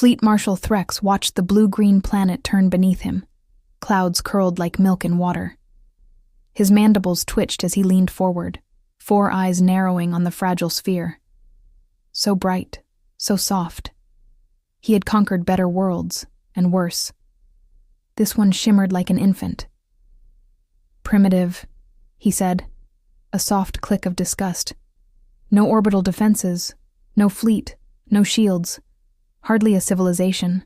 Fleet Marshal Threx watched the blue-green planet turn beneath him, clouds curled like milk in water. His mandibles twitched as he leaned forward, 4 eyes narrowing on the fragile sphere. So bright, so soft. He had conquered better worlds, and worse. This one shimmered like an infant. "Primitive," he said, a soft click of disgust. "No orbital defenses, no fleet, no shields, hardly a civilization."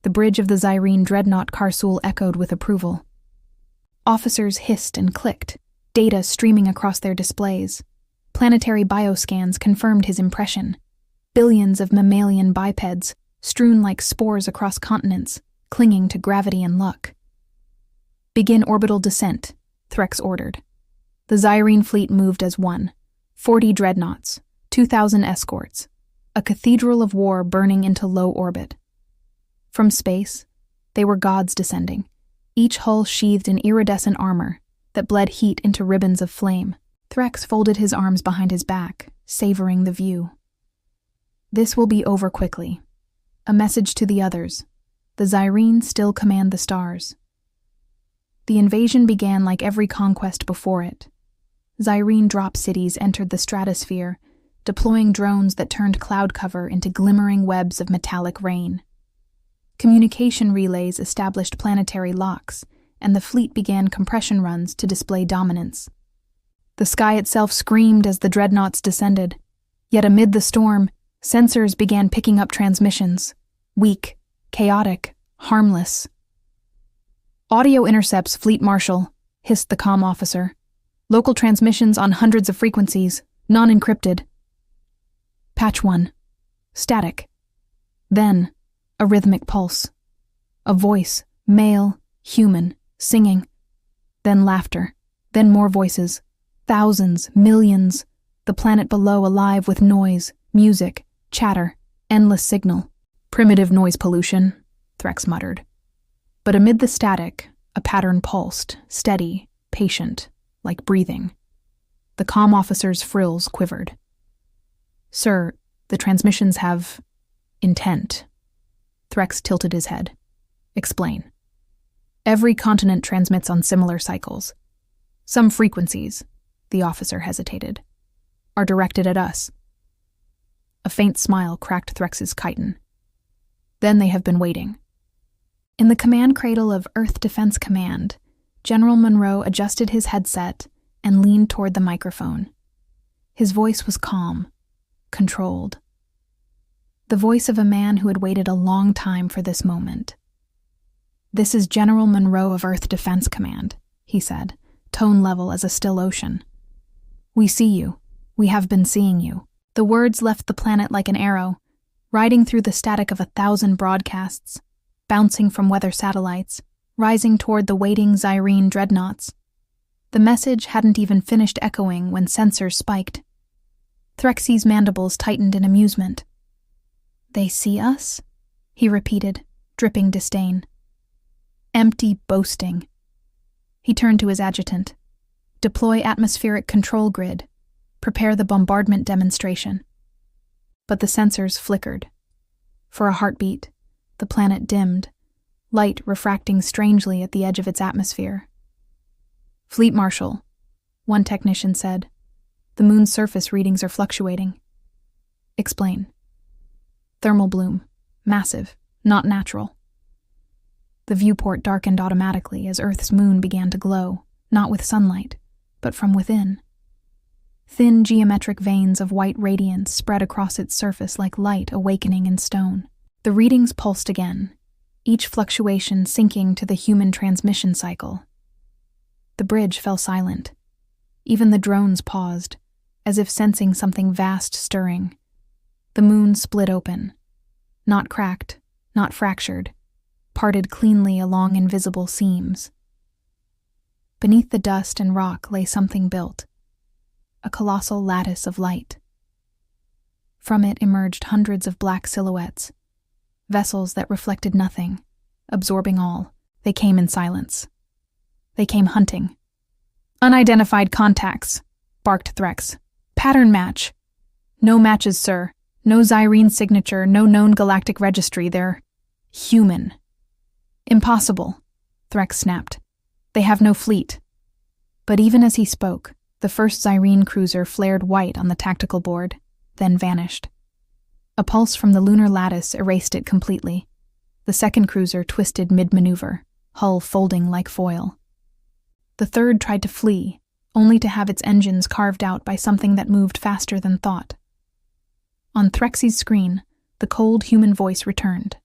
The bridge of the Zyreen dreadnought Karsul echoed with approval. Officers hissed and clicked, data streaming across their displays. Planetary bioscans confirmed his impression. Billions of mammalian bipeds, strewn like spores across continents, clinging to gravity and luck. "Begin orbital descent," Threx ordered. The Zyreen fleet moved as one. 40 dreadnoughts, 2,000 escorts, a cathedral of war burning into low orbit. From space, they were gods descending, each hull sheathed in iridescent armor that bled heat into ribbons of flame. Threx folded his arms behind his back, savoring the view. "This will be over quickly. A message to the others. The Zyreen still command the stars." The invasion began like every conquest before it. Zyreen drop cities entered the stratosphere, deploying drones that turned cloud cover into glimmering webs of metallic rain. Communication relays established planetary locks, and the fleet began compression runs to display dominance. The sky itself screamed as the dreadnoughts descended, yet amid the storm, sensors began picking up transmissions, weak, chaotic, harmless. "Audio intercepts, Fleet Marshal," hissed the comm officer. "Local transmissions on hundreds of frequencies, non-encrypted." Patch 1. Static. Then, a rhythmic pulse. A voice, male, human, singing. Then laughter. Then more voices. Thousands, millions. The planet below alive with noise, music, chatter, endless signal. "Primitive noise pollution," Threx muttered. But amid the static, a pattern pulsed, steady, patient, like breathing. The comm officer's frills quivered. "Sir, the transmissions have intent." Threx tilted his head. "Explain." "Every continent transmits on similar cycles. Some frequencies," the officer hesitated, "are directed at us." A faint smile cracked Threx's chitin. "Then they have been waiting." In the command cradle of Earth Defense Command, General Monroe adjusted his headset and leaned toward the microphone. His voice was calm, controlled. The voice of a man who had waited a long time for this moment. "This is General Monroe of Earth Defense Command," he said, tone level as a still ocean. "We see you. We have been seeing you." The words left the planet like an arrow, riding through the static of 1,000 broadcasts, bouncing from weather satellites, rising toward the waiting Zyreen dreadnoughts. The message hadn't even finished echoing when sensors spiked. Threxy's mandibles tightened in amusement. "They see us?" he repeated, dripping disdain. "Empty boasting." He turned to his adjutant. "Deploy atmospheric control grid. Prepare the bombardment demonstration." But the sensors flickered. For a heartbeat, the planet dimmed, light refracting strangely at the edge of its atmosphere. "Fleet Marshal," one technician said, "the moon's surface readings are fluctuating." "Explain." "Thermal bloom. Massive. Not natural." The viewport darkened automatically as Earth's moon began to glow, not with sunlight, but from within. Thin geometric veins of white radiance spread across its surface like light awakening in stone. The readings pulsed again, each fluctuation syncing to the human transmission cycle. The bridge fell silent. Even the drones paused, as if sensing something vast stirring. The moon split open. Not cracked, not fractured, parted cleanly along invisible seams. Beneath the dust and rock lay something built, a colossal lattice of light. From it emerged hundreds of black silhouettes, vessels that reflected nothing, absorbing all. They came in silence. They came hunting. "Unidentified contacts," barked Threx. "Pattern match." "No matches, sir. No Zyreen signature, no known galactic registry. They're human. Impossible, Threx snapped. They have no fleet. But even as he spoke, the first Zyreen cruiser flared white on the tactical board, then vanished. A pulse from the lunar lattice erased it completely. The second cruiser twisted mid-maneuver, hull folding like foil. The third tried to flee, only to have its engines carved out by something that moved faster than thought. On Threx's screen, the cold human voice returned.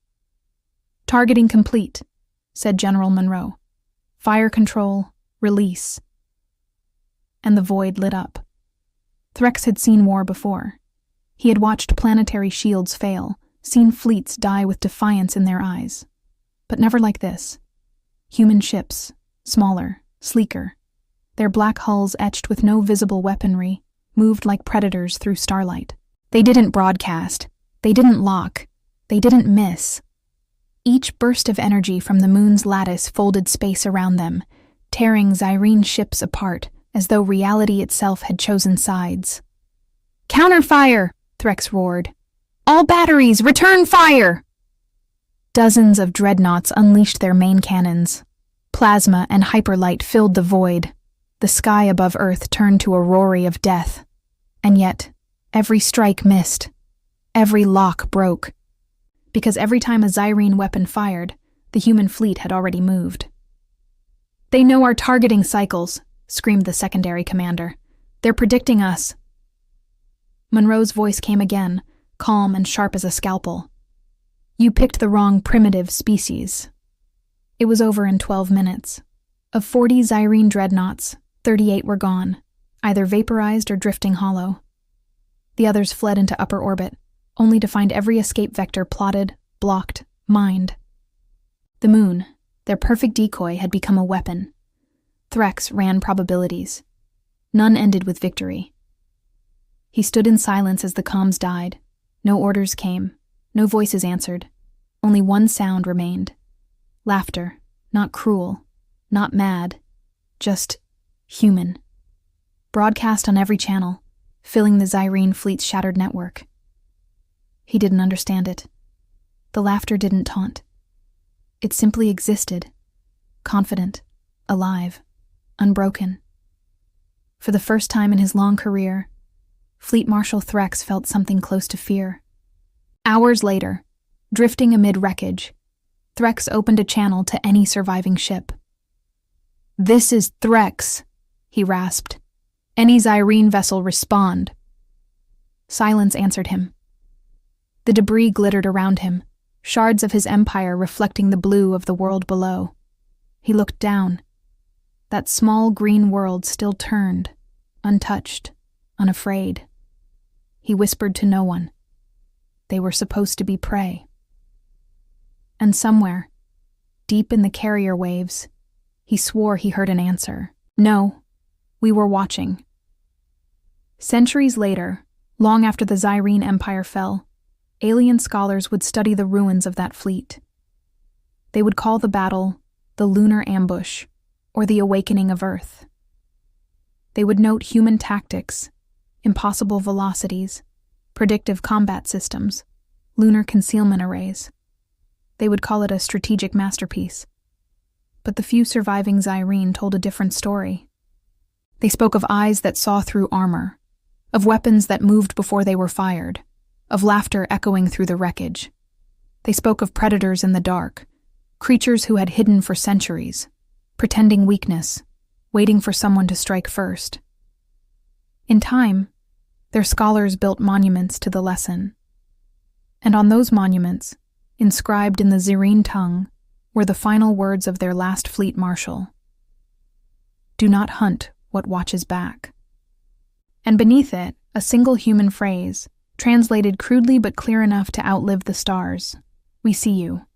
"Targeting complete," said General Monroe. "Fire control, release." And the void lit up. Threx had seen war before. He had watched planetary shields fail, seen fleets die with defiance in their eyes. But never like this. Human ships, smaller, sleeker, their black hulls etched with no visible weaponry, moved like predators through starlight. They didn't broadcast. They didn't lock. They didn't miss. Each burst of energy from the moon's lattice folded space around them, tearing Zyreen ships apart as though reality itself had chosen sides. "Counterfire!" Threx roared. "All batteries, return fire!" Dozens of dreadnoughts unleashed their main cannons. Plasma and hyperlight filled the void. The sky above Earth turned to a rory of death. And yet, every strike missed. Every lock broke. Because every time a Zyreen weapon fired, the human fleet had already moved. "They know our targeting cycles," screamed the secondary commander. "They're predicting us." Monroe's voice came again, calm and sharp as a scalpel. "You picked the wrong primitive species." It was over in 12 minutes. Of 40 Zyreen dreadnoughts, 38 were gone, either vaporized or drifting hollow. The others fled into upper orbit, only to find every escape vector plotted, blocked, mined. The moon, their perfect decoy, had become a weapon. Threx ran probabilities. None ended with victory. He stood in silence as the comms died. No orders came. No voices answered. Only one sound remained. Laughter, not cruel, not mad, just human. Broadcast on every channel, filling the Zyreen fleet's shattered network. He didn't understand it. The laughter didn't taunt. It simply existed, confident, alive, unbroken. For the first time in his long career, Fleet Marshal Threx felt something close to fear. Hours later, drifting amid wreckage, Threx opened a channel to any surviving ship. "This is Threx," he rasped. "Any Zyreen vessel respond." Silence answered him. The debris glittered around him, shards of his empire reflecting the blue of the world below. He looked down. That small green world still turned, untouched, unafraid. He whispered to no one. They were supposed to be prey. And somewhere, deep in the carrier waves, he swore he heard an answer. "No, we were watching." Centuries later, long after the Zyreen Empire fell, alien scholars would study the ruins of that fleet. They would call the battle the Lunar Ambush, or the Awakening of Earth. They would note human tactics, impossible velocities, predictive combat systems, lunar concealment arrays. They would call it a strategic masterpiece. But the few surviving Zyreen told a different story. They spoke of eyes that saw through armor, of weapons that moved before they were fired, of laughter echoing through the wreckage. They spoke of predators in the dark, creatures who had hidden for centuries, pretending weakness, waiting for someone to strike first. In time, their scholars built monuments to the lesson. And on those monuments, inscribed in the Zyreen tongue, were the final words of their last fleet marshal. "Do not hunt what watches back." And beneath it, a single human phrase, translated crudely but clear enough to outlive the stars. "We see you."